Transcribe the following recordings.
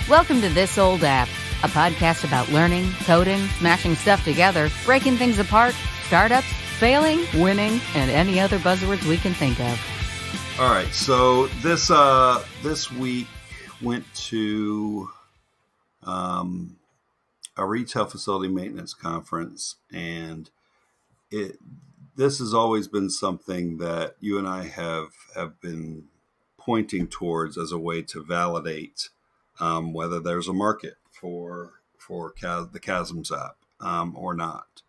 Welcome to This Old App, a podcast about learning, coding, smashing stuff together, breaking things apart, startups, failing, winning, and any other buzzwords we can think of. All right, so this week went to a retail facility maintenance conference, and this has always been something that you and I have been pointing towards as a way to validate whether there's a market for the Chasms app or not.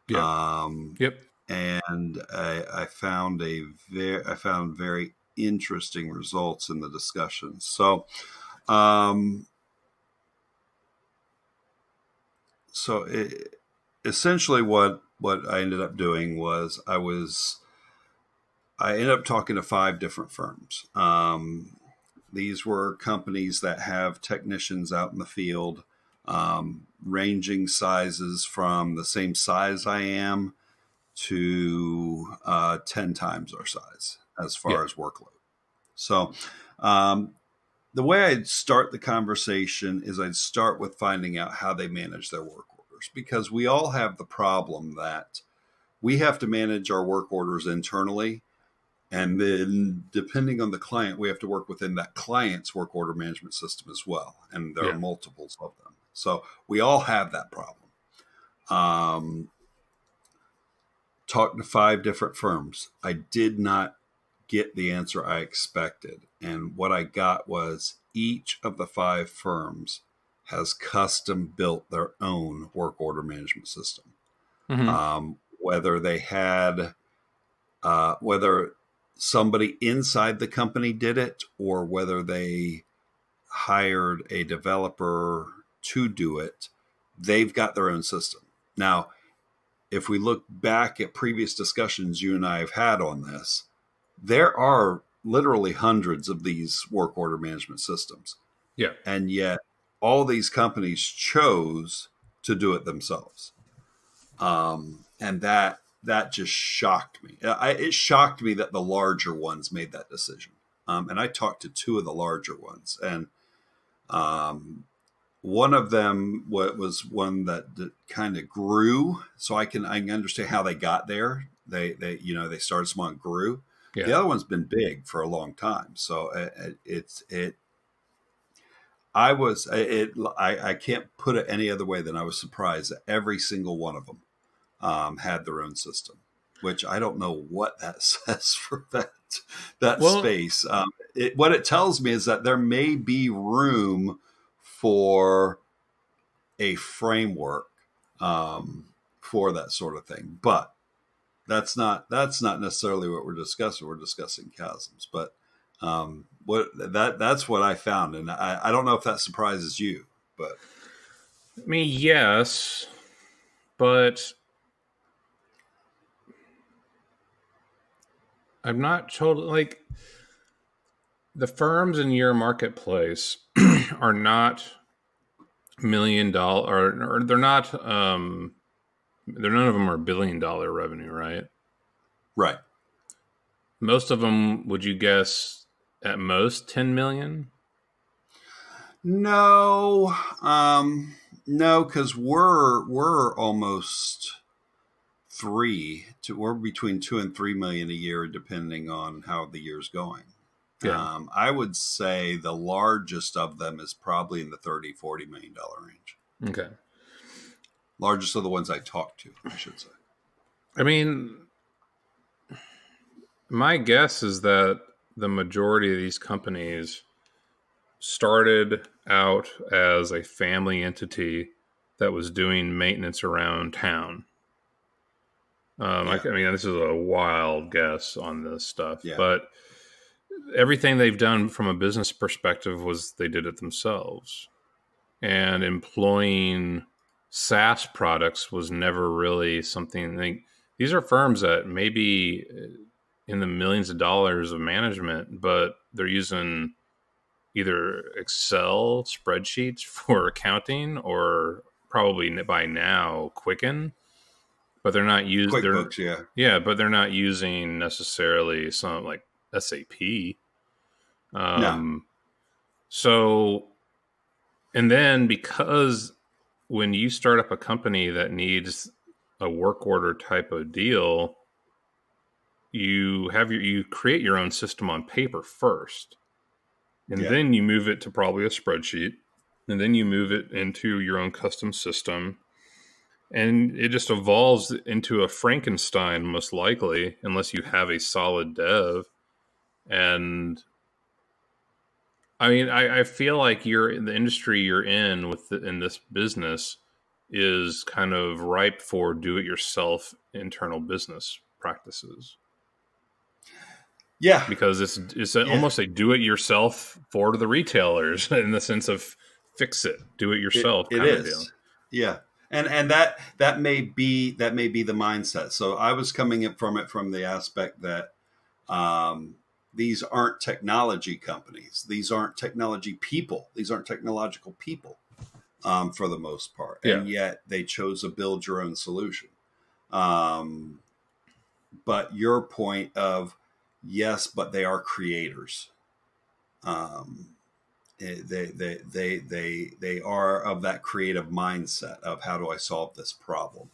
Yep. And I found very interesting results in the discussions. So, essentially, what I ended up doing was I ended up talking to 5 different firms. These were companies that have technicians out in the field, ranging sizes from the same size I am to 10 times our size as far as workload. So the way I'd start the conversation is I'd start with finding out how they manage their work orders, because we all have the problem that we have to manage our work orders internally. And then depending on the client, we have to work within that client's work order management system as well. And there are multiples of them. So we all have that problem. Talked to 5 different firms. I did not get the answer I expected. And what I got was each of the 5 firms has custom built their own work order management system. Mm-hmm. Whether they had, whether somebody inside the company did it or whether they hired a developer to do it, they've got their own system. Now, if we look back at previous discussions you and I have had on this, there are literally hundreds of these work order management systems. Yeah. And yet all these companies chose to do it themselves. And that just shocked me. It shocked me that the larger ones made that decision. And I talked to 2 of the larger ones, and one of them was one that kind of grew. So I can understand how they got there. They started small and grew. Yeah. The other one's been big for a long time. So I can't put it any other way than I was surprised that every single one of them had their own system, which I don't know what that says for that space. What it tells me is that there may be room for a framework for that sort of thing, but that's not necessarily what we're discussing. We're discussing Chasms, but that's what I found, and I don't know if that surprises you, but I mean, yes, but I'm not totally like the firms in your marketplace are not $1 million or they're not, none of them are $1 billion revenue, right? Right. Most of them, would you guess at most 10 million? No, because we're almost we're between 2 and 3 million a year, depending on how the year's going. Yeah. I would say the largest of them is probably in the $30-40 million range. Okay. Largest of the ones I talked to, I should say. I mean, my guess is that the majority of these companies started out as a family entity that was doing maintenance around town. I mean, this is a wild guess on this stuff, but everything they've done from a business perspective was they did it themselves. And employing SaaS products was never really something. These are firms that maybe in the millions of dollars of management, but they're using either Excel spreadsheets for accounting or probably by now Quicken. But they're not using QuickBooks, but they're not using necessarily some like SAP. No. So And then because when you start up a company that needs a work order type of deal, you create your own system on paper first. And then you move it to probably a spreadsheet. And then you move it into your own custom system. And it just evolves into a Frankenstein, most likely, unless you have a solid dev. And I mean, I feel like the industry you're in in this business is kind of ripe for do-it-yourself internal business practices. Yeah, because it's almost a do-it-yourself for the retailers in the sense of fix it, do it yourself. It is, deal. Yeah, and that may be the mindset. So I was coming in from it from the aspect that these aren't technology companies, these aren't technology people, these aren't technological people for the most part, and yet they chose a build your own solution. But your point of yes, but they are creators. They are of that creative mindset of how do I solve this problem?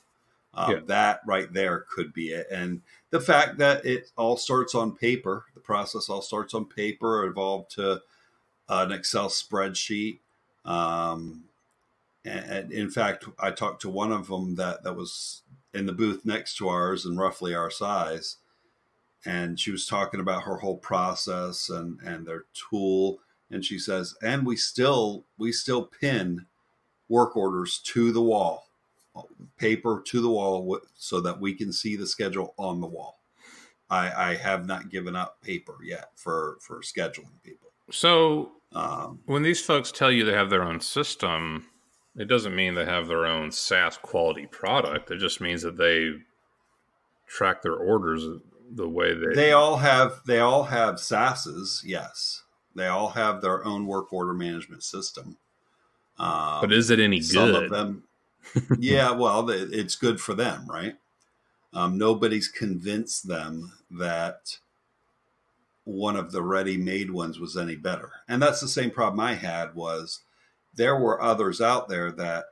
That right there could be it. And the fact that it all starts on paper, the process all starts on paper, evolved to an Excel spreadsheet. And in fact, I talked to one of them that was in the booth next to ours and roughly our size. And she was talking about her whole process and their tool. And she says, and we still pin work orders to the wall, paper to the wall, so that we can see the schedule on the wall. I have not given up paper yet for scheduling people. So when these folks tell you they have their own system, it doesn't mean they have their own SaaS quality product. It just means that they track their orders the way they all have SaaSes. Yes, they all have their own work order management system. But is it any good? Some of them, yeah. Well, it's good for them, right? Nobody's convinced them that one of the ready-made ones was any better, and that's the same problem I had. Was there were others out there that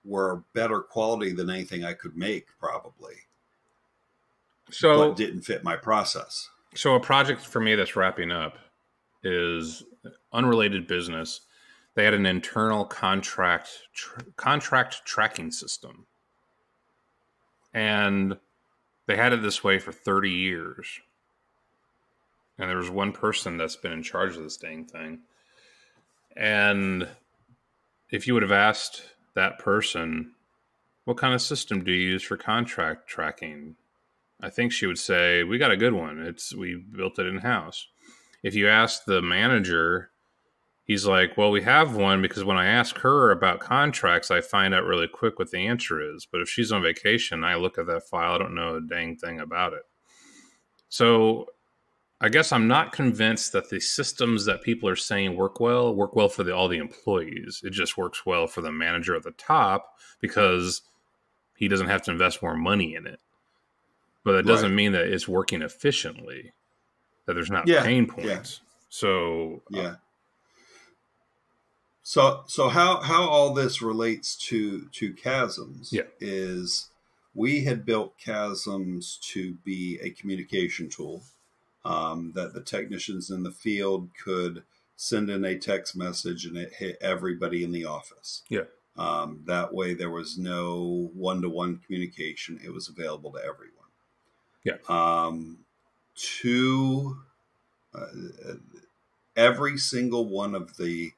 were better quality than anything I could make, probably. But didn't fit my process. So a project for me that's wrapping up is unrelated business. They had an internal contract tracking system. And they had it this way for 30 years. And there was one person that's been in charge of this dang thing. And if you would have asked that person, what kind of system do you use for contract tracking? I think she would say, we got a good one. We built it in-house. If you ask the manager, he's like, well, we have one because when I ask her about contracts, I find out really quick what the answer is. But if she's on vacation, I look at that file, I don't know a dang thing about it. So I guess I'm not convinced that the systems that people are saying work well for all the employees. It just works well for the manager at the top because he doesn't have to invest more money in it. But that doesn't mean that it's working efficiently, that there's not pain points. So So how all this relates to Chasms is we had built Chasms to be a communication tool that the technicians in the field could send in a text message and it hit everybody in the office. That way there was no one-to-one communication. It was available to everyone. Every single one of the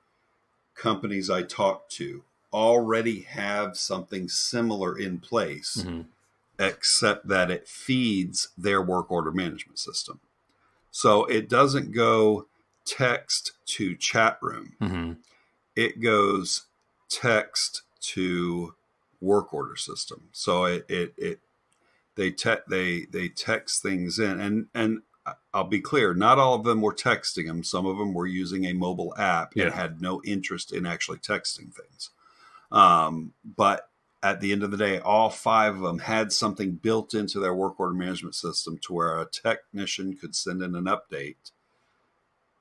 companies I talked to already have something similar in place, except that it feeds their work order management system. So it doesn't go text to chat room. It goes text to work order system. So they text things in, and I'll be clear, not all of them were texting them. Some of them were using a mobile app and had no interest in actually texting things. But at the end of the day, all 5 of them had something built into their work order management system to where a technician could send in an update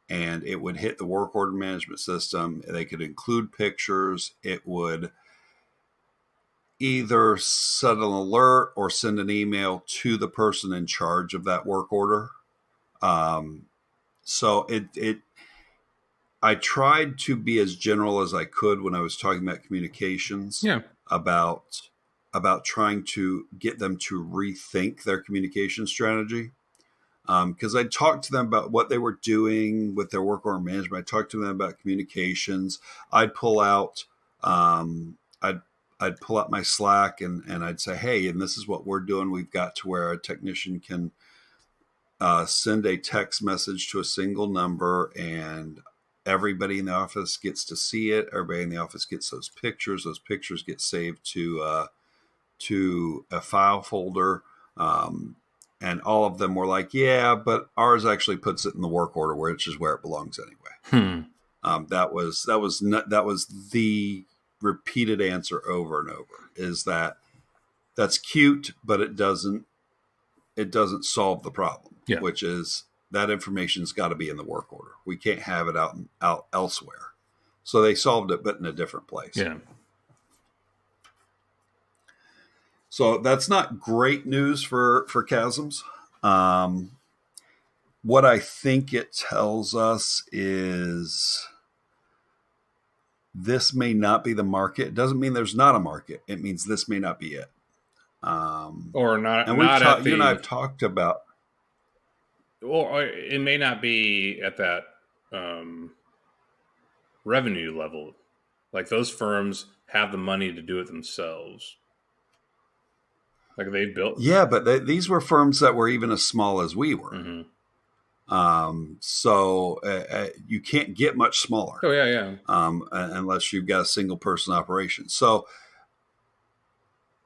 and it would hit the work order management system. They could include pictures. It would either set an alert or send an email to the person in charge of that work order. So I tried to be as general as I could when I was talking about communications. Yeah. About trying to get them to rethink their communication strategy. Because I talked to them about what they were doing with their work order management. I talked to them about communications. I'd pull out I'd pull out my Slack and I'd say, hey, and this is what we're doing. We've got to where a technician can send a text message to a single number, and everybody in the office gets to see it. Everybody in the office gets those pictures. Those pictures get saved to a file folder. And all of them were like, yeah, but ours actually puts it in the work order, which is where it belongs anyway. That was the repeated answer over and over, is that's cute, but it doesn't solve the problem, which is that information's got to be in the work order. We can't have it out elsewhere. So they solved it, but in a different place. Yeah. So that's not great news for Chasms. What I think it tells us is this may not be the market. It doesn't mean there's not a market. It means this may not be it. Or not. And you and I have talked about. Or it may not be at that revenue level. Like, those firms have the money to do it themselves. Like, they built. Yeah, but these were firms that were even as small as we were. Mm-hmm. So you can't get much smaller. Oh, yeah. Unless you've got a single person operation. So,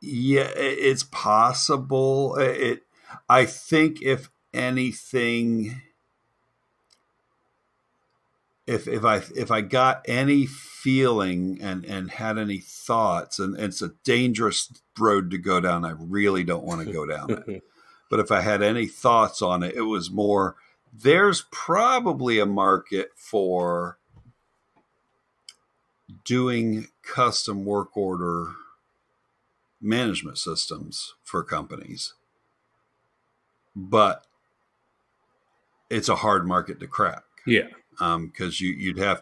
yeah, it's possible. I think if anything, if I got any feeling and had any thoughts, and it's a dangerous road to go down. I really don't want to go down it. But if I had any thoughts on it, it was more, there's probably a market for doing custom work order management systems for companies. But it's a hard market to crack. Yeah. Because you'd have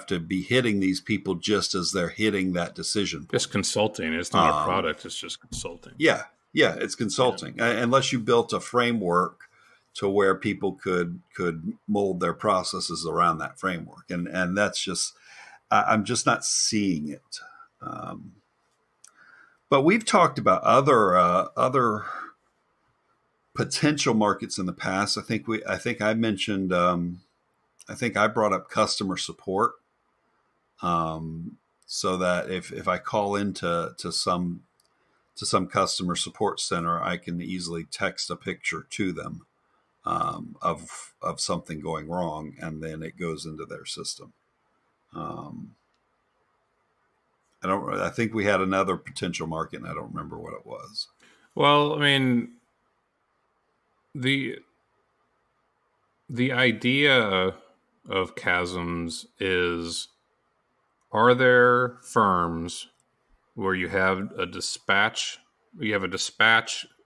to be hitting these people just as they're hitting that decision point. It's consulting. It's not a product. It's just consulting. Yeah, it's consulting. Yeah. Unless you built a framework to where people could mold their processes around that framework, and that's just, I'm just not seeing it. But we've talked about other potential markets in the past. I think I mentioned. I think I brought up customer support, so that if I call into some customer support center, I can easily text a picture to them of something going wrong, and then it goes into their system. I think we had another potential market, and I don't remember what it was. Well, I mean, the idea of Chasms is, are there firms where you have a dispatch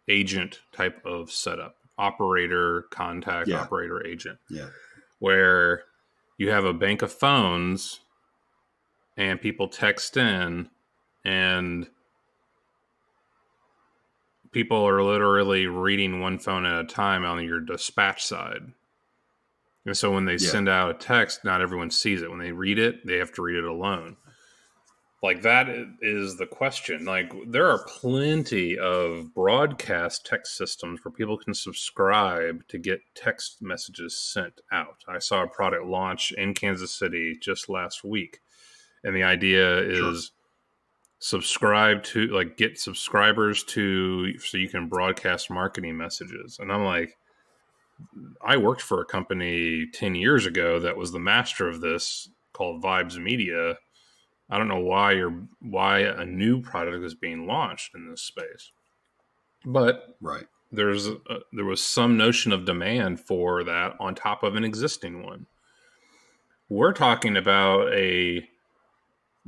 agent type of setup, operator, contact, operator, agent, where you have a bank of phones and people text in, and people are literally reading one phone at a time on your dispatch side. And so when they send out a text, not everyone sees it. When they read it, they have to read it alone. Like, that is the question. Like, there are plenty of broadcast text systems where people can subscribe to get text messages sent out. I saw a product launch in Kansas City just last week. And the idea is subscribe to, like, get subscribers to, so you can broadcast marketing messages. And I'm like, I worked for a company 10 years ago that was the master of this, called Vibes Media. I don't know why a new product is being launched in this space, but there was some notion of demand for that on top of an existing one. We're talking about a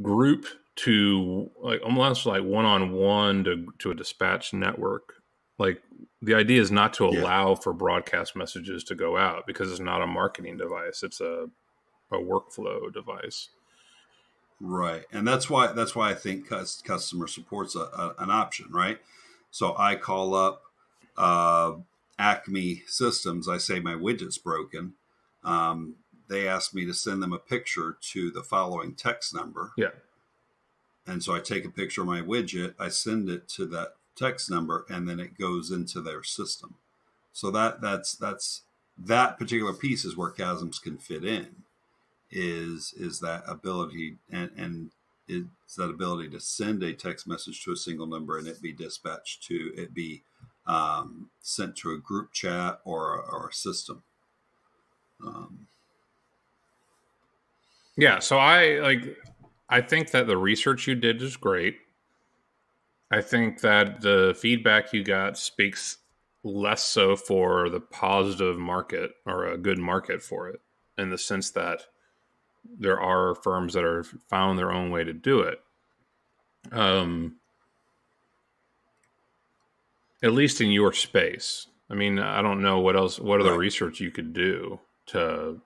group to like almost like one-on-one to a dispatch network. Like the idea is not to Yeah. allow for broadcast messages to go out because it's not a marketing device. It's a workflow device. Right. And that's why I think customer support's an option, right? So I call up Acme Systems. I say my widget's broken. They ask me to send them a picture to the following text number. Yeah. And so I take a picture of my widget, I send it to that text number, and then it goes into their system. So that's that particular piece is where Chasms can fit in, is that ability and it's that ability to send a text message to a single number and it be dispatched to it be sent to a group chat or a system. Yeah. So I think that the research you did is great. I think that the feedback you got speaks less so for the positive market or a good market for it, in the sense that there are firms that are found their own way to do it. At least in your space. I mean, I don't know what other research you could do to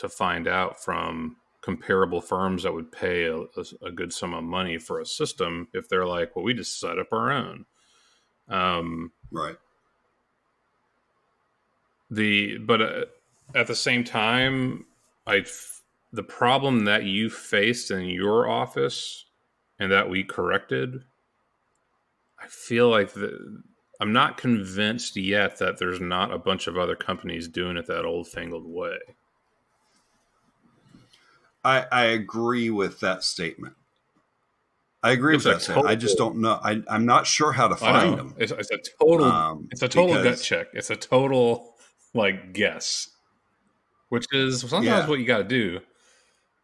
find out from comparable firms that would pay a good sum of money for a system if they're like, well, we just set up our own. Right. But at the same time, the problem that you faced in your office and that we corrected, I feel like I'm not convinced yet that there's not a bunch of other companies doing it that old fangled way. I agree with that statement. I agree with that statement. I just don't know. I'm not sure how to find them. It's a total. It's a total gut check. It's a total guess, which is sometimes what you got to do.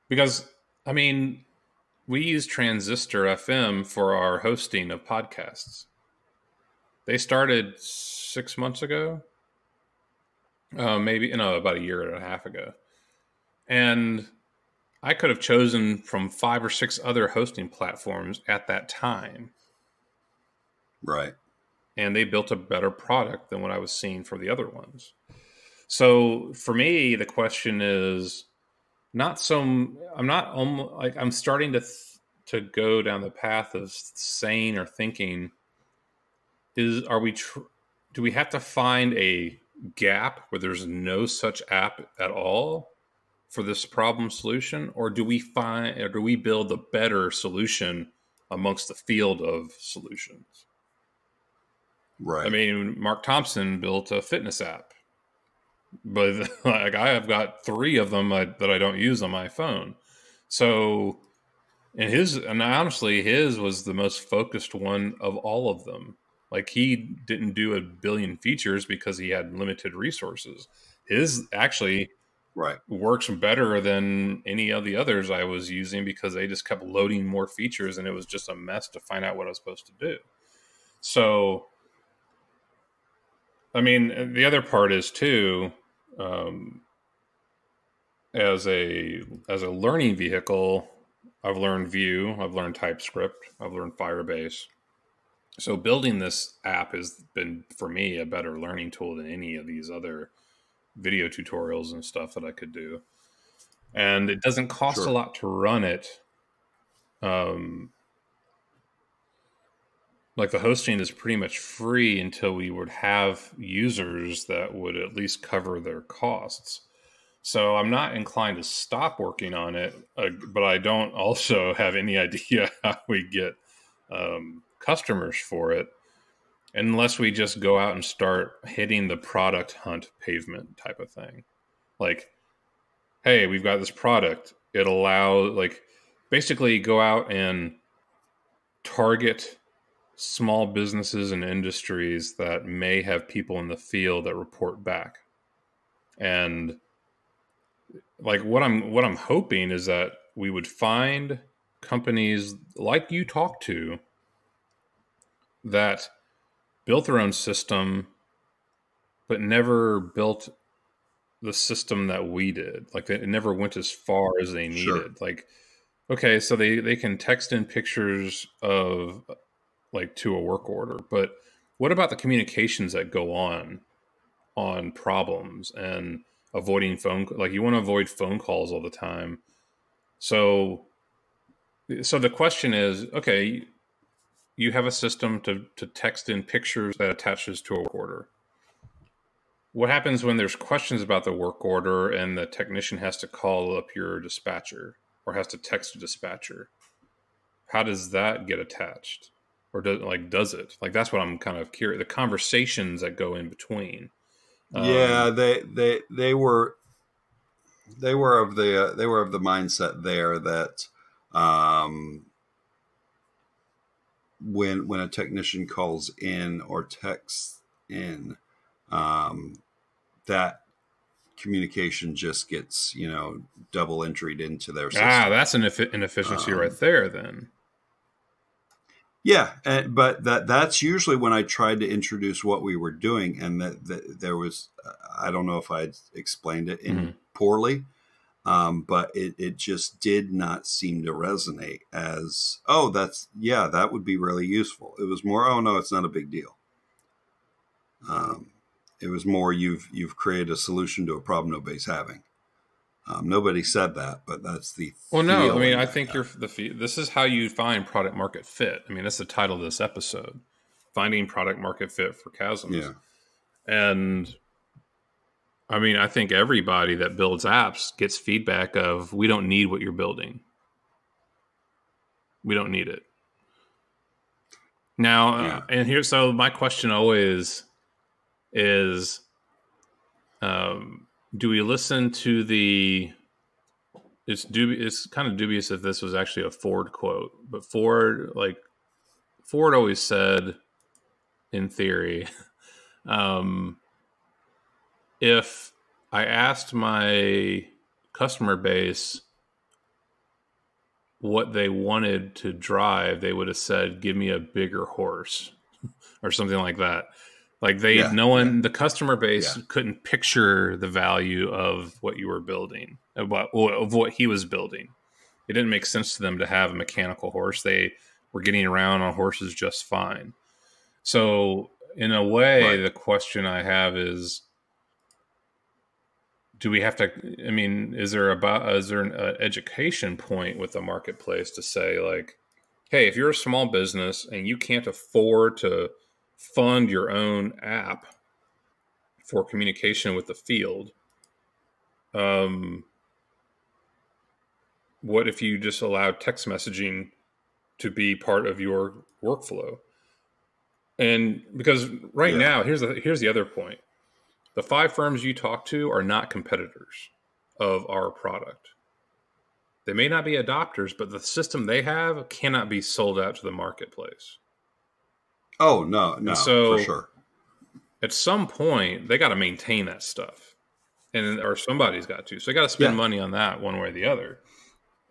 Because I mean, we use Transistor FM for our hosting of podcasts. They started 6 months ago, about a year and a half ago, and I could have chosen from 5 or 6 other hosting platforms at that time. Right. And they built a better product than what I was seeing for the other ones. So for me, the question is I'm starting to go down the path of saying or thinking, do we have to find a gap where there's no such app at all for this problem solution, or do we build a better solution amongst the field of solutions? Right. I mean, Mark Thompson built a fitness app, but I have got 3 of them that I don't use on my phone. So, and honestly, his was the most focused one of all of them. Like, he didn't do a billion features because he had limited resources. His actually works better than any of the others I was using because they just kept loading more features and it was just a mess to find out what I was supposed to do. So, I mean, the other part is too, as a learning vehicle, I've learned Vue, I've learned TypeScript, I've learned Firebase. So building this app has been, for me, a better learning tool than any of these other video tutorials and stuff that I could do. And it doesn't cost a lot to run it. Like, the hosting is pretty much free until we would have users that would at least cover their costs. So I'm not inclined to stop working on it, but I don't also have any idea how we get customers for it unless we just go out and start hitting the product hunt pavement type of thing. Like, hey, we've got this product. It allows, basically go out and target small businesses and industries that may have people in the field that report back. And what I'm hoping is that we would find companies like you talk to that built their own system, but never built the system that we did. Like it never went as far as they Sure. needed. Like, okay, so they can text in pictures of like to a work order, but what about the communications that go on problems and avoiding like you want to avoid phone calls all the time. So the question is, okay, you have a system to text in pictures that attaches to a work order. What happens when there's questions about the work order and the technician has to call up your dispatcher or has to text a dispatcher? How does that get attached? Or does it? Like, that's what I'm kind of curious. The conversations that go in between. Yeah, they were of the mindset there that when a technician calls in or texts in, that communication just gets double entered into their system. That's an inefficiency right there. Then. Yeah, but that's usually when I tried to introduce what we were doing, and that there was, I don't know if I explained it poorly, but it just did not seem to resonate as, oh, that would be really useful. It was more, oh no, it's not a big deal. It was more, you've created a solution to a problem nobody's having. Nobody said that, but that's the. Well, no, I mean, I think this is how you find product market fit. I mean, that's the title of this episode: finding product market fit for Chasms. Yeah, and I mean, I think everybody that builds apps gets feedback of, we don't need what you're building. We don't need it. Now, and here, so my question always is, do we listen to the? It's kind of dubious if this was actually a Ford quote, but Ford always said, in theory, if I asked my customer base what they wanted to drive, they would have said, "Give me a bigger horse," or something like that. Like the customer base couldn't picture the value of what you were building, of what he was building. It didn't make sense to them to have a mechanical horse. They were getting around on horses just fine. So in a way, the question I have is, do we have to, I mean, is there an education point with the marketplace to say, like, hey, if you're a small business and you can't afford to fund your own app for communication with the field, what if you just allowed text messaging to be part of your workflow? And because now, here's the other point. The 5 firms you talk to are not competitors of our product. They may not be adopters, but the system they have cannot be sold out to the marketplace. Oh, no, so, for sure. At some point, they got to maintain that stuff, or somebody's got to. So they got to spend money on that one way or the other.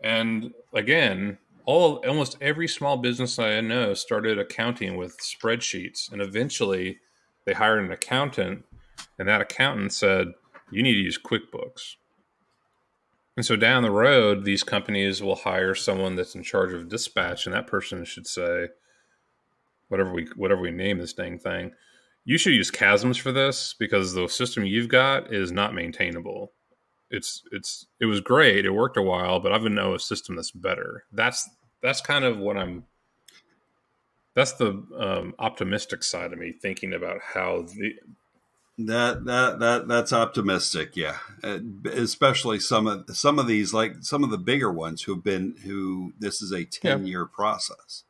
And again, almost every small business I know started accounting with spreadsheets, and eventually they hired an accountant, and that accountant said, "You need to use QuickBooks." And so down the road, these companies will hire someone that's in charge of dispatch, and that person should say, whatever we name this dang thing, you should use Chasms for this because the system you've got is not maintainable. It was great. It worked a while, but I would know a system that's better. That's kind of what that's the optimistic side of me, thinking about how that's optimistic. Yeah. Especially some of these, like some of the bigger ones who this is a 10-year process.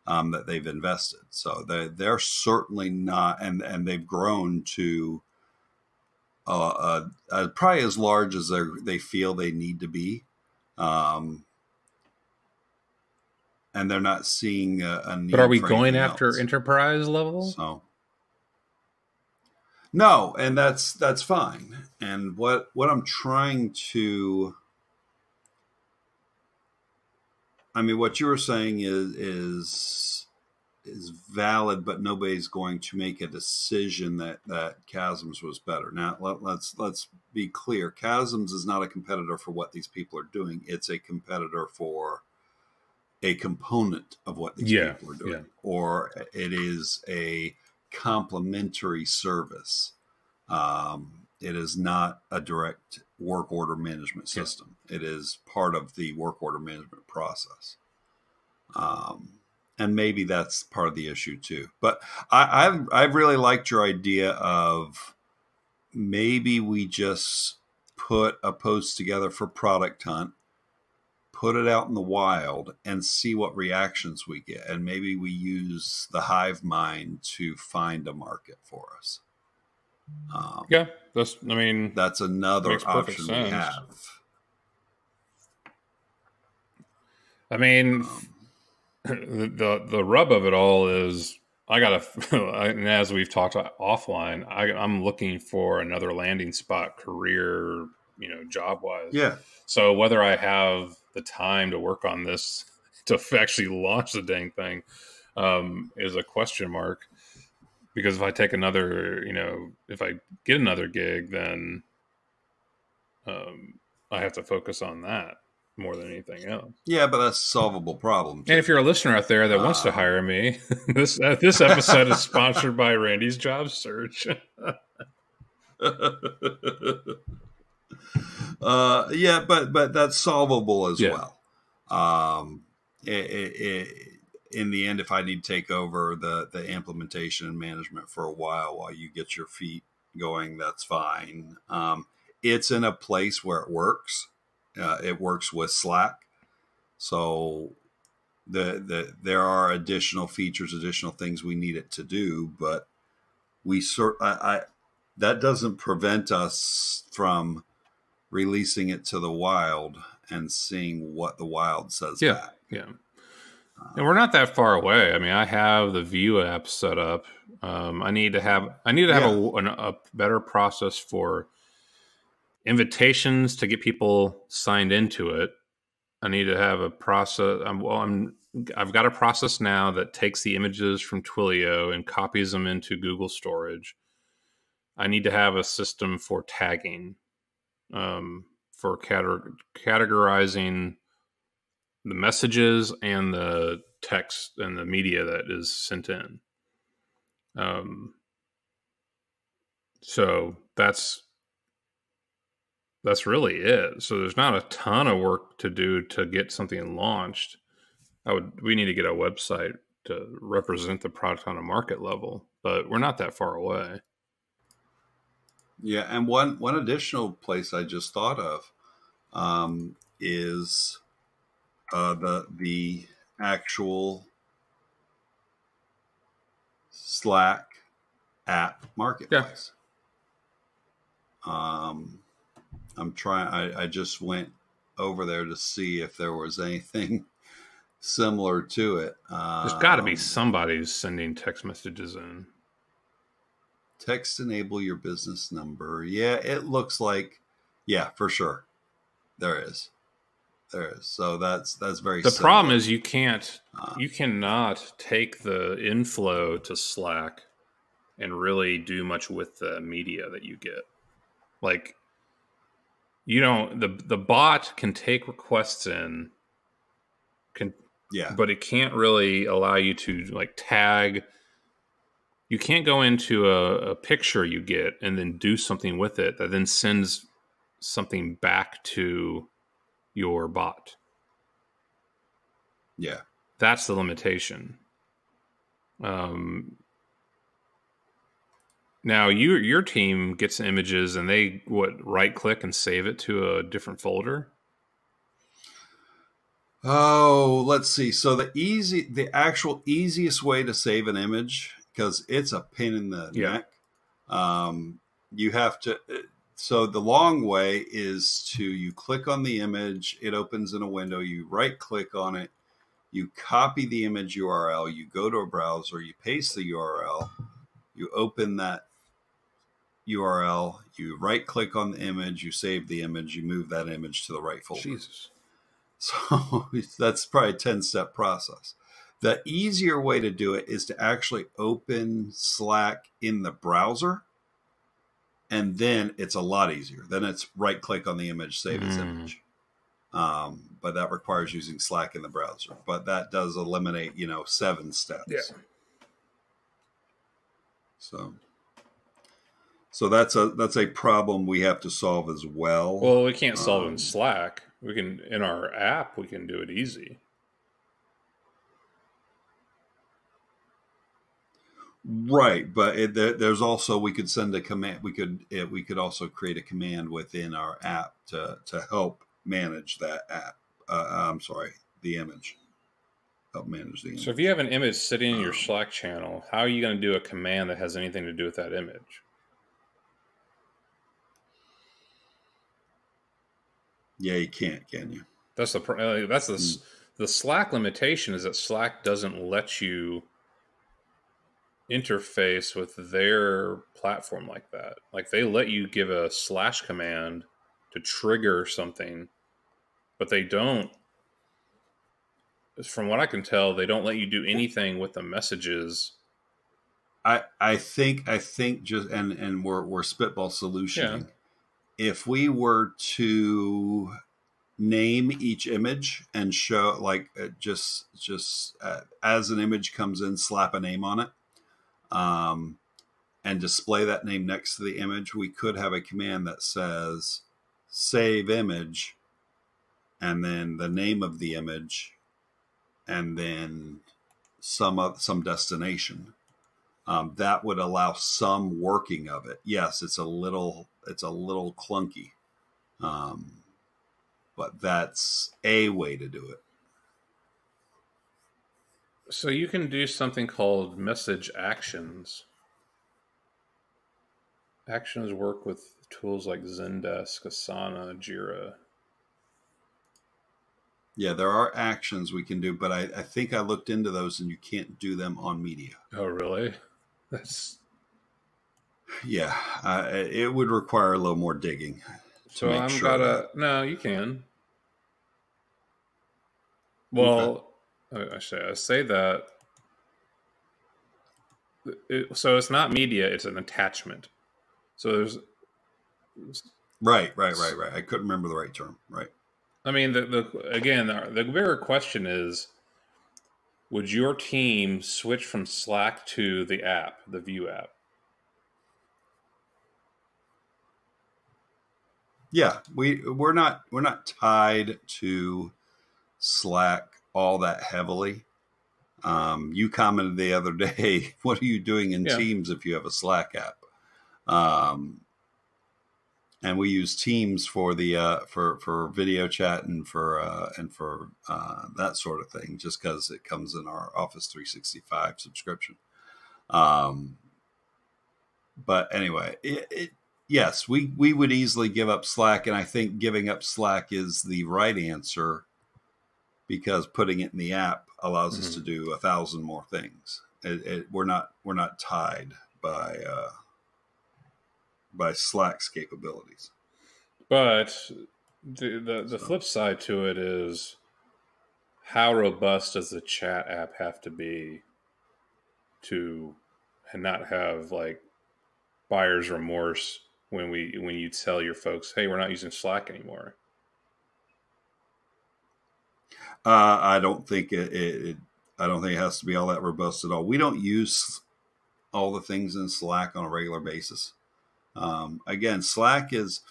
That they've invested. So they're certainly not, and they've grown to probably as large as they feel they need to be. And they're not seeing a need. But are we going after enterprise level? So no, and that's fine. And what I'm trying to, I mean, what you were saying is is valid, but nobody's going to make a decision that Chasms was better. Now, let's be clear. Chasms is not a competitor for what these people are doing. It's a competitor for a component of what these people are doing, or it is a complementary service. It is not a direct work order management system. It is part of the work order management process. And maybe that's part of the issue too. But I've really liked your idea of maybe we just put a post together for Product Hunt, put it out in the wild, and see what reactions we get. And maybe we use the hive mind to find a market for us. That's another option we have. I mean, the rub of it all is and as we've talked offline, I'm looking for another landing spot, career, job wise. Yeah. So whether I have the time to work on this to actually launch the dang thing is a question mark. Because if I take another, if I get another gig, then I have to focus on that more than anything else. Yeah, but that's a solvable problem too. And if you're a listener out there that wants to hire me, this episode is sponsored by Randy's Job Search. Yeah, but that's solvable as well. In the end, if I need to take over the implementation and management for a while you get your feet going, that's fine. It's in a place where it works. It works with Slack. So there are additional features, additional things we need it to do, but that doesn't prevent us from releasing it to the wild and seeing what the wild says back. Yeah. And we're not that far away. I mean, I have the View app set up. I need to have a better process for invitations to get people signed into it. I need to have a process. I've got a process now that takes the images from Twilio and copies them into Google Storage. I need to have a system for tagging, for categorizing the messages and the text and the media that is sent in. So that's really it. So there's not a ton of work to do to get something launched. We need to get a website to represent the product on a market level, but we're not that far away. Yeah. And one additional place I just thought of, is, the actual Slack app marketplace. I just went over there to see if there was anything similar to it. There's got to be somebody who's sending text messages in. Text enable your business number. Yeah, it looks like, for sure. There is. So that's very the similar. Problem is you cannot take the inflow to Slack and really do much with the media that you get. Like, the bot can take requests in, but it can't really allow you to tag. You can't go into a picture you get and then do something with it that then sends something back to your bot. Yeah. That's the limitation. Now your team gets images and they right click and save it to a different folder. Oh, let's see. So the actual easiest way to save an image, because it's a pain in the neck. You have to, so the long way is you click on the image, it opens in a window, you right click on it, you copy the image URL, you go to a browser, you paste the URL, you open that URL, you right click on the image, you save the image, you move that image to the right folder. Jesus. So that's probably a 10-step process. The easier way to do it is to actually open Slack in the browser, and then it's a lot easier. Then it's right click on the image, save as image. But that requires using Slack in the browser. But that does eliminate, 7 steps. Yeah. So that's a problem we have to solve as well. Well, we can't solve it in Slack. We can, in our app, we can do it easy. Right, but there's also, we could send a command. We could also create a command within our app to help manage that app. The image. Help manage the image. So if you have an image sitting in your Slack channel, how are you going to do a command that has anything to do with that image? Yeah, you can't, can you? That's the Slack limitation, is that Slack doesn't let you interface with their platform like that. Like, they let you give a / command to trigger something, but they don't, from what I can tell, they don't let you do anything with the messages. I think just, and we're spitball solutioning. Yeah. If we were to name each image and show, like, just as an image comes in, slap a name on it, and display that name next to the image, we could have a command that says save image, and then the name of the image, and then some destination. That would allow some working of it. Yes, it's a little clunky, but that's a way to do it. So you can do something called message actions. Actions work with tools like Zendesk, Asana, Jira. Yeah, there are actions we can do, but I think I looked into those, and you can't do them on media. Oh, really? That's... Yeah, it would require a little more digging. So no, you can. Well, okay. I say that. So it's not media; it's an attachment. So there's right. I couldn't remember the right term. Right. I mean, the bigger question is: would your team switch from Slack to the app, the View app? Yeah, we're not tied to Slack all that heavily. You commented the other day, what are you doing in Teams if you have a Slack app? And we use Teams for the for video chat and for that sort of thing, just because it comes in our Office 365 subscription. But anyway, yes, we would easily give up Slack, and I think giving up Slack is the right answer, because putting it in the app allows us to do 1,000 more things. We're not tied by Slack's capabilities. But the flip side to it is, how robust does the chat app have to be to not have like buyer's remorse when you tell your folks, hey, we're not using Slack anymore? I don't think it has to be all that robust at all. We don't use all the things in Slack on a regular basis. Again, Slack is,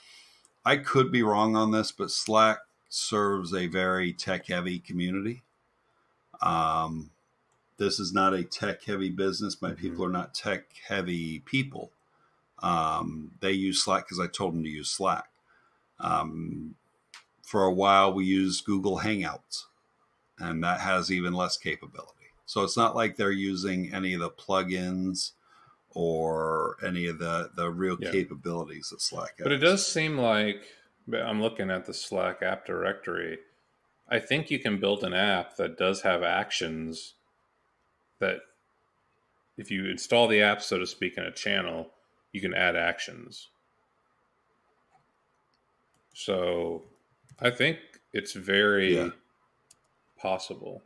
I could be wrong on this, but Slack serves a very tech-heavy community. This is not a tech-heavy business. My people are not tech-heavy people. They use Slack because I told them to use Slack. For a while, we used Google Hangouts, and that has even less capability. So it's not like they're using any of the plugins or any of the real capabilities that Slack has. But it does seem like, I'm looking at the Slack app directory, I think you can build an app that does have actions that, if you install the app, so to speak, in a channel, you can add actions. So I think it's very possible.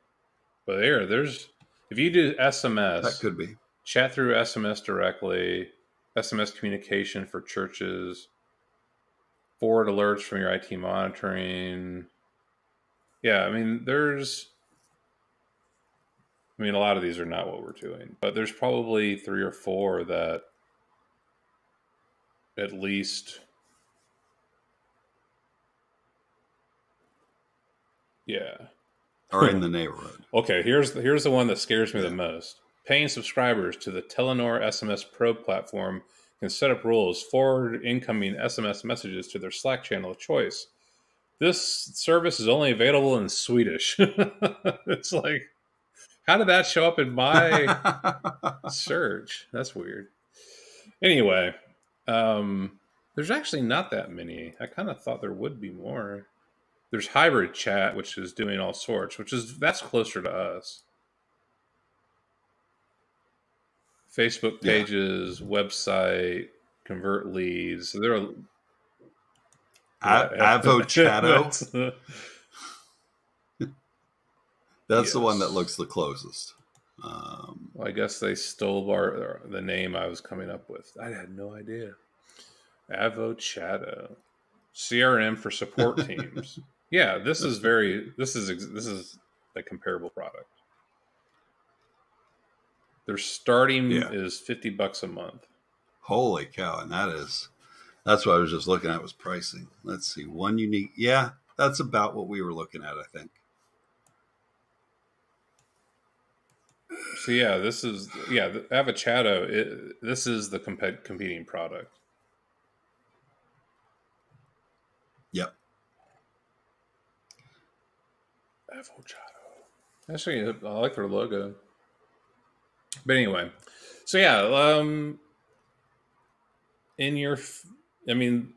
But there's if you do SMS, That could be. chat through SMS directly, SMS communication for churches, forward alerts from your IT monitoring. Yeah, I mean, a lot of these are not what we're doing, but there's probably 3 or 4 that at least, yeah, are in the neighborhood. Okay, here's the one that scares me the most. Paying subscribers to the Telenor SMS Pro platform can set up rules, forward incoming SMS messages to their Slack channel of choice. This service is only available in Swedish. It's like, how did that show up in my search? That's weird. Anyway, there's actually not that many. I kind of thought there would be more. There's hybrid chat, which is doing all sorts, that's closer to us. Facebook pages, website, convert leads. So there are Avochato. That's the one that looks the closest. Well, I guess they stole the name I was coming up with. I had no idea. Avochato, CRM for support teams. Yeah, this is a comparable product. Their starting is $50 a month. Holy cow! And that's what I was just looking at was pricing. Let's see, one unique. Yeah, that's about what we were looking at, I think. So yeah, the Avochato. This is the competing product. Yep. Avochato. Actually, I like their logo. But anyway, so yeah,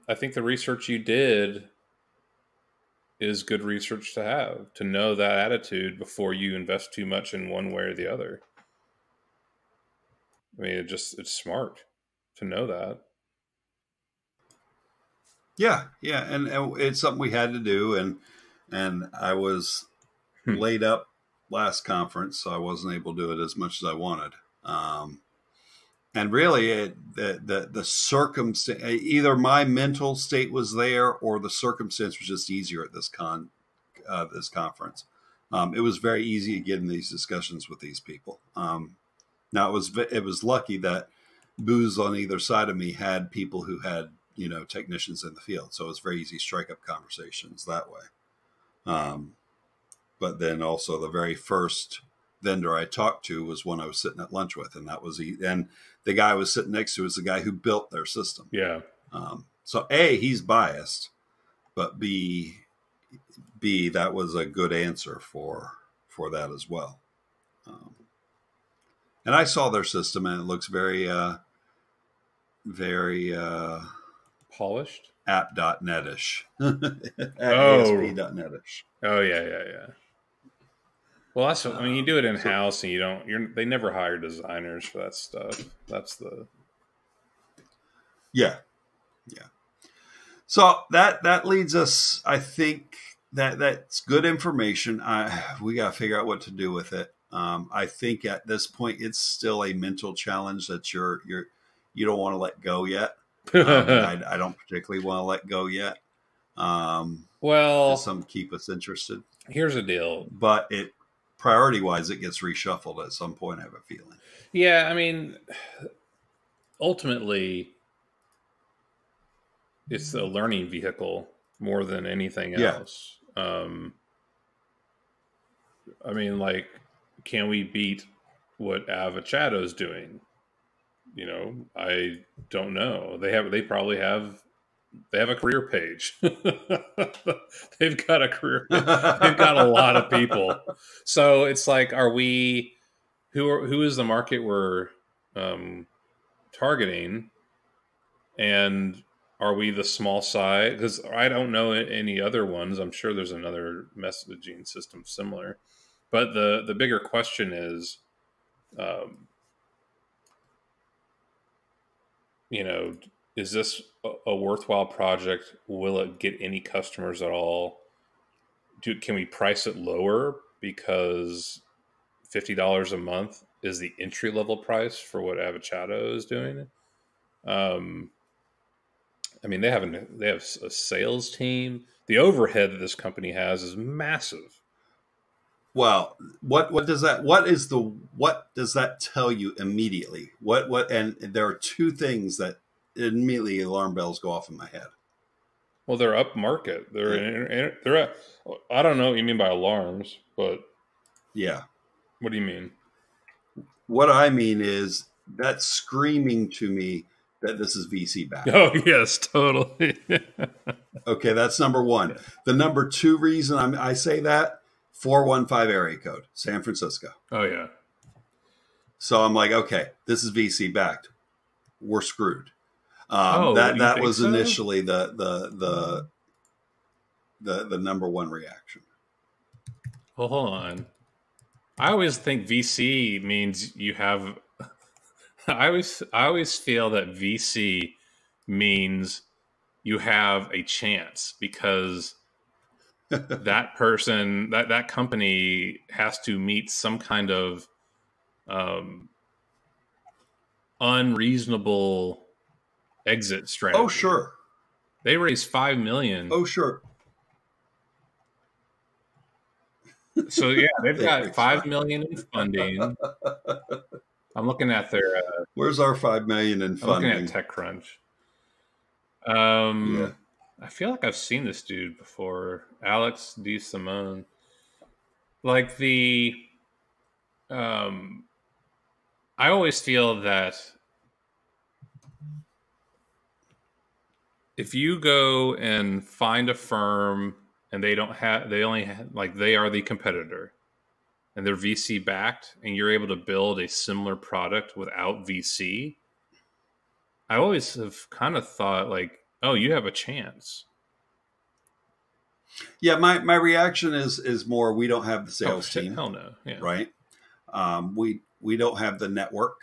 I think the research you did is good research to have, to know that attitude before you invest too much in one way or the other. I mean, it's smart to know that. Yeah, and it's something we had to do, and I was laid up last conference, so I wasn't able to do it as much as I wanted. And really, the circumstance, either my mental state was there, or the circumstance was just easier at this conference. It was very easy to get in these discussions with these people. Now it was lucky that booths on either side of me had people who had technicians in the field, so it was very easy to strike up conversations that way. But then also the very first vendor I talked to was one I was sitting at lunch with, and and the guy I was sitting next to was the guy who built their system. Yeah. So A, he's biased, but B, that was a good answer for that as well. And I saw their system, and it looks very, very polished, app.net-ish, ASP.net-ish. Oh yeah. Well, that's you do it in house, and they never hire designers for that stuff. That's the yeah. So that leads us. I think that's good information. We got to figure out what to do with it. I think at this point it's still a mental challenge that you don't want to let go yet. I don't particularly want to let go yet. Well, some keep us interested. Here's the deal, but priority wise, it gets reshuffled at some point. I have a feeling. Yeah, I mean, ultimately, it's a learning vehicle more than anything else. I mean, like, can we beat what Avachato's doing? I don't know. They probably have a career page. They've got a career. They've got a lot of people. So it's like, who is the market we're targeting? And are we the small side? Because I don't know any other ones. I'm sure there's another messaging system similar. But the bigger question is, is this a worthwhile project? Will it get any customers at all? Can we price it lower? Because $50 a month is the entry level price for what Avocado is doing. I mean, they have a sales team. The overhead that this company has is massive. Well, what does that tell you immediately? And there are two things that immediately alarm bells go off in my head. Well, they're up market. They're I don't know what you mean by alarms, but yeah. What do you mean? What I mean is that's screaming to me that this is VC backed. Oh yes, totally. Okay, that's number one. Yeah. The number two reason I say that, 415 area code, San Francisco. Oh yeah. So I'm like, okay, this is VC backed. We're screwed. That was so? Initially the number one reaction. Well, hold on. I always think VC means you have. I always feel that VC means you have a chance because that person, that company has to meet some kind of unreasonable exit strategy. Oh, sure. They raised $5 million. Oh, sure. So yeah, they've got $5 million in funding. I'm looking at their. Where's our $5 million in funding? I'm looking at TechCrunch. Yeah. I feel like I've seen this dude before, Alex D. Simone. Like I always feel that if you go and find a firm and they are the competitor and they're VC backed and you're able to build a similar product without VC, I always have kind of thought like, oh, you have a chance. Yeah, my reaction is more we don't have the sales team. Hell no. Yeah. Right. We don't have the network.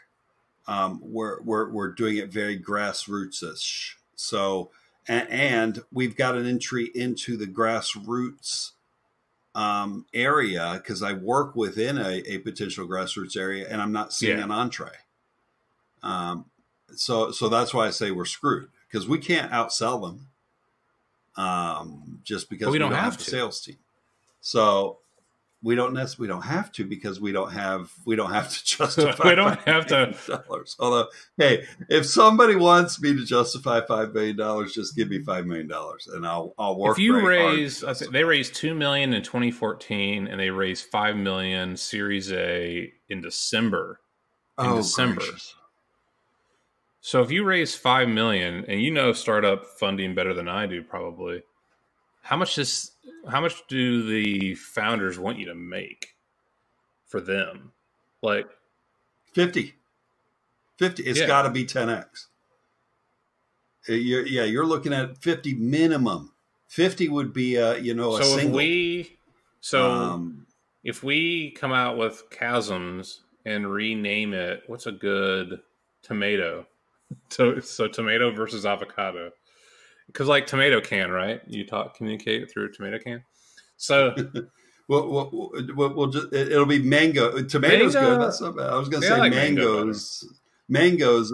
We're doing it very grassroots-ish. So and we've got an entry into the grassroots area because I work within a potential grassroots area and I'm not seeing an entree. So that's why I say we're screwed because we can't outsell them. Just because we don't have the sales team. So we don't have to because we don't have to justify. We don't have to. Although, hey, if somebody wants me to justify $5 million, just give me $5 million and I'll work. If you raise, they raised $2 million in 2014 and they raised $5 million Series A in December. Gracious. So if you raise $5 million and startup funding better than I do, probably, how much do the founders want you to make for them? Like 50. It's got to be 10x. You're looking at 50 minimum. 50 would be a single. If we come out with Chasms and rename it, what's a good tomato? So tomato versus avocado, because like tomato can, right? You communicate through a tomato can. So we'll just it'll be mango. Tomatoes good. That's not bad. I was going to say like mangoes, smangos,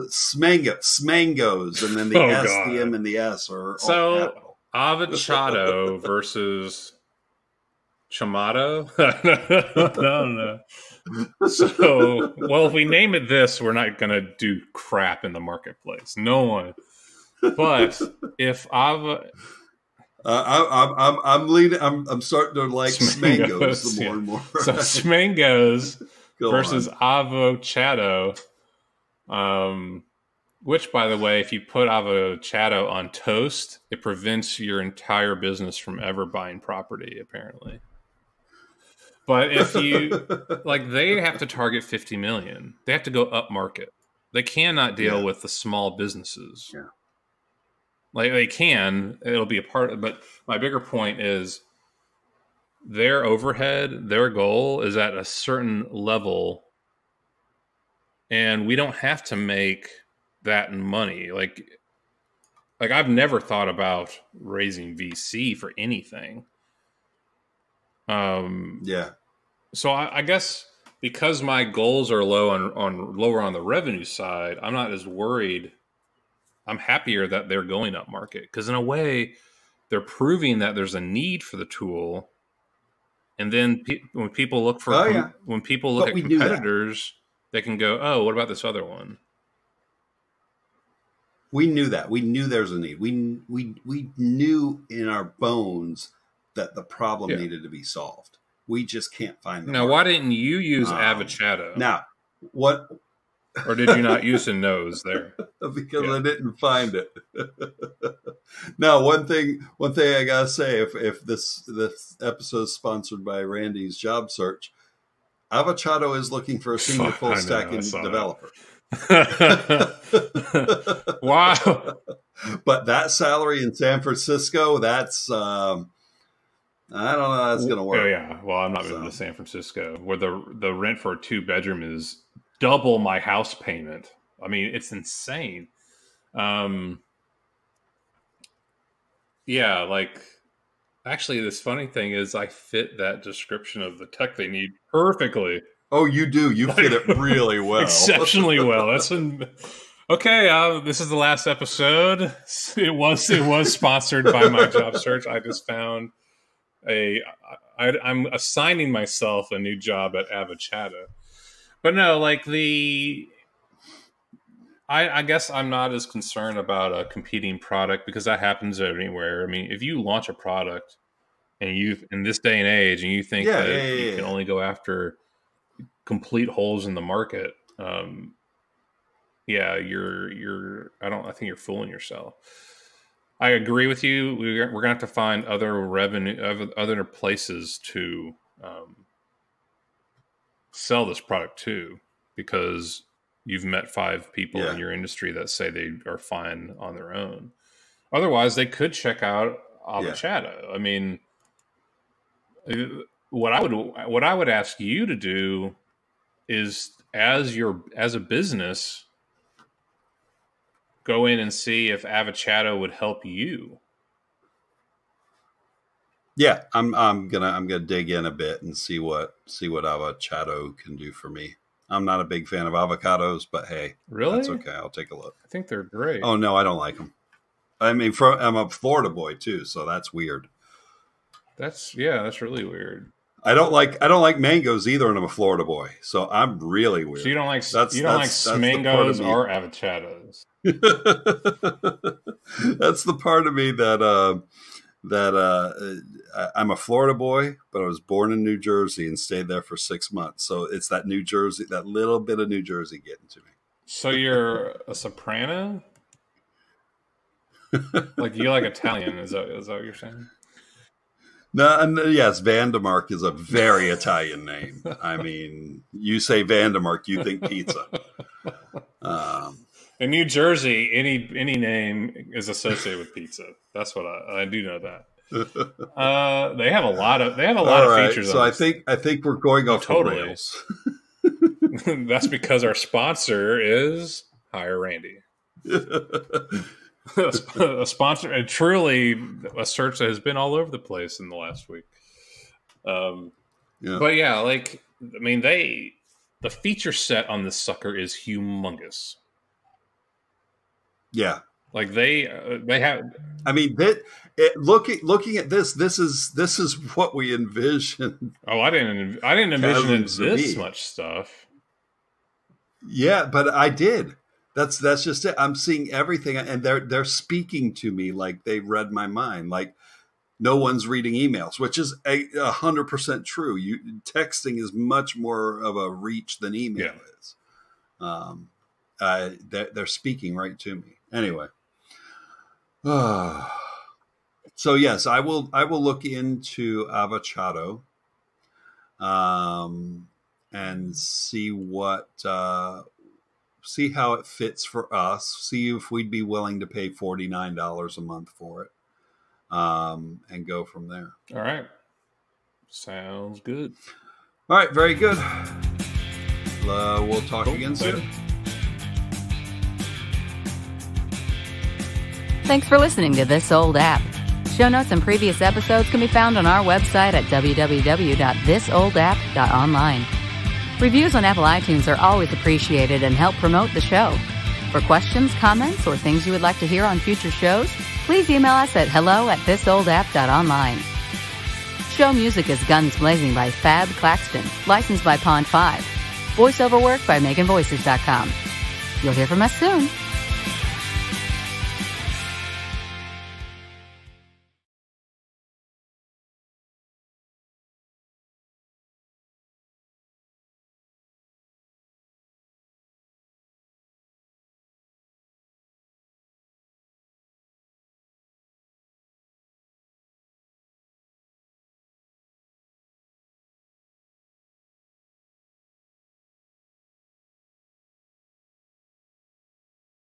and then the S, the M, and the S are so avocado versus Chamato. No. So, well, if we name it this, we're not going to do crap in the marketplace. No one. But if I'm leading. I'm starting to like smangos more and more. So smangos versus avocado. Which, by the way, if you put avocado on toast, it prevents your entire business from ever buying property. Apparently. But if you they have to target 50 million. They have to go up market. They cannot deal with the small businesses. Yeah. Like they can, it'll be a part of, but my bigger point is their overhead, their goal is at a certain level and we don't have to make that money. Like I've never thought about raising VC for anything. So I guess because my goals are low on lower on the revenue side, I'm not as worried. I'm happier that they're going up market because in a way they're proving that there's a need for the tool. And then when people look for when people look at competitors, they can go, "Oh, what about this other one?" We knew that. We knew there's a need. We knew in our bones that the problem needed to be solved. We just can't find the Now, why didn't you use Avocado? Now, what? Or did you not use a nose there? Because I didn't find it. Now, one thing I gotta say, if this episode is sponsored by Randy's Job Search, Avocado is looking for a senior full stack developer. Wow! But that salary in San Francisco, that's I don't know how that's going to work. Oh yeah, well, I'm not moving to San Francisco, where the rent for a 2-bedroom is double my house payment. I mean, it's insane. Yeah, like actually, this funny thing is, I fit that description of the tech they need perfectly. Oh, you do. You fit it really well. Exceptionally well. Okay. This is the last episode. It was sponsored by my job search. I just found I'm assigning myself a new job at Avocado. But no, like I guess I'm not as concerned about a competing product because that happens anywhere. I mean, if you launch a product and in this day and age, and you think you can only go after complete holes in the market, I think you're fooling yourself. I agree with you. We're gonna have to find other places to sell this product to, because you've met 5 people in your industry that say they are fine on their own. Otherwise, they could check out Avocado. I mean, what I would ask you to do is, as a business, go in and see if Avocado would help you. Yeah, I'm gonna dig in a bit and see what Avocado can do for me. I'm not a big fan of avocados, but hey, really, that's okay. I'll take a look. I think they're great. Oh no, I don't like them. I mean, I'm a Florida boy too, so that's weird. That's really weird. I don't like mangoes either, and I'm a Florida boy, so I'm really weird. So you don't like mangoes or avocados. That's the part of me that I'm a Florida boy, but I was born in New Jersey and stayed there for 6 months. So it's that New Jersey, that little bit of New Jersey getting to me. So you're a soprano? Like you like Italian? Is that what you're saying? No, yes, Vandemark is a very Italian name. I mean, you say Vandemark, you think pizza. In New Jersey, any name is associated with pizza. That's what I do know that. They have a lot of features. So I think we're going off the rails. That's because our sponsor is Hire Randy. A sponsor, and truly a search that has been all over the place in the last week. But yeah, like I mean, the feature set on this sucker is humongous. Yeah, like they have. I mean, looking at this is what we envisioned. Oh, I didn't envision this much stuff. Yeah, but I did. That's just it. I'm seeing everything, and they're speaking to me like they read my mind. Like no one's reading emails, which is 100% true. Texting is much more of a reach than email is. They're speaking right to me. Anyway, so yes, I will look into Avocado, and see see how it fits for us. See if we'd be willing to pay $49 a month for it, and go from there. All right, sounds good. All right, very good. We'll talk again soon. Thanks for listening to This Old App. Show notes and previous episodes can be found on our website at www.thisoldapp.online. Reviews on Apple iTunes are always appreciated and help promote the show. For questions, comments, or things you would like to hear on future shows, please email us at hello@thisoldapp.online. Show music is Guns Blazing by Fab Claxton, licensed by Pond 5. Voiceover work by MeganVoices.com. You'll hear from us soon.